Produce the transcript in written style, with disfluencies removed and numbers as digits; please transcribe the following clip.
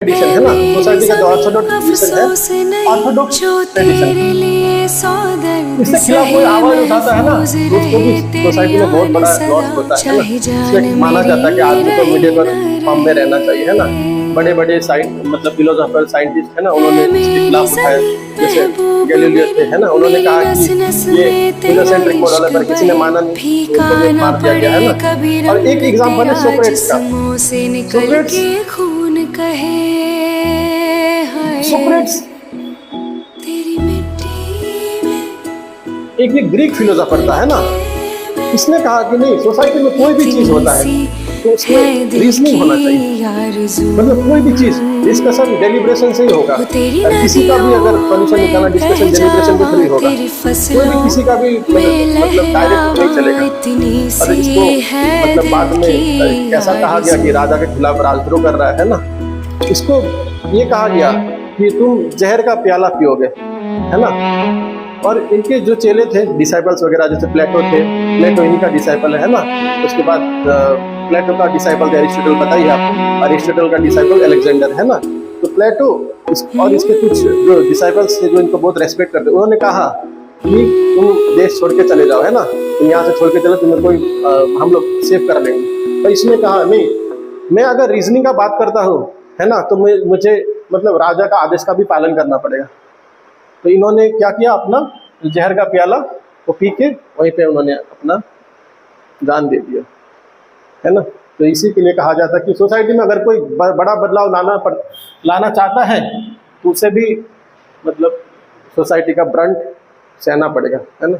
Tradition है ना, society का जो ऑर्थोडॉक्स ट्रेडिशन है, ऑर्थोडॉक्स ट्रेडिशन, इसके खिलाफ कोई आवाज उठाता है ना तो उसको भी सोसाइटी में बहुत बड़ा लॉस होता है ना। इसमें माना जाता है कि आदमी को मिडिएवल फॉर्म में रहना चाहिए, है ना। बड़े बड़े मतलब फिलोसोफर साइंटिस्ट है ना, उन्होंने इसके खिलाफ उठाया, जैसे गैलीलियो थे, है ना, उन्होंने कहा कि ये हीलियोसेंट्रिक मॉडल है, पर किसी ने माना नहीं, तो उनको भी मार दिया गया, है ना। और एक एग्जांपल है सोक्रेट्स का। सोक्रेट्स एक ग्रीक फिलोसोफर था, है ना। इसने कहा कि नहीं, सोसाइटी में कोई भी चीज होता है तो उसमें रीजनिंग होना चाहिए, मतलब कोई भी चीज डिस्कशन डेलिब्रेशन से ही होगा। और किसी का भी अगर सोल्यूशन निकालना डिस्कशन डेलिब्रेशन के थ्रू ही होगा, कोई भी किसी का भी मतलब डायरेक्ट नहीं चलेगा। और इसको मतलब बाद में ऐसा कहा गया कि राजा के खिलाफ राजद्रोह कर रहा है ना, इसको ये कहा गया कि तुम जहर का प्याला पियोगे, है ना। और इनके जो चेले थे डिसाइपल्स वगैरह, जैसे प्लेटो थे, प्लेटो इन्हीं का डिसाइपल है ना। उसके बाद प्लेटो का डिसाइपल एरिस्टोटल, पता ही है आपको, एरिस्टोटल का डिसाइपल अलेक्जेंडर, है ना। तो प्लेटो और इसके कुछ जो डिसाइपल्स थे जो इनको बहुत रेस्पेक्ट करते, उन्होंने कहा कि तुम देश छोड़ के चले जाओ, है ना, तुम यहाँ से छोड़ के चलो, तुम्हें कोई हम लोग सेव कर लेंगे। तो इसने कहा नहीं, मैं अगर रीजनिंग का बात करता हूँ, है ना, तो मुझे मतलब राजा का आदेश का भी पालन करना पड़ेगा। तो इन्होंने क्या किया, अपना जहर का प्याला वो पी के वहीं पे उन्होंने अपना जान दे दिया, है ना। तो इसी के लिए कहा जाता है कि सोसाइटी में अगर कोई बड़ा बदलाव लाना चाहता है तो उसे भी मतलब सोसाइटी का ब्रंट सहना पड़ेगा, है ना।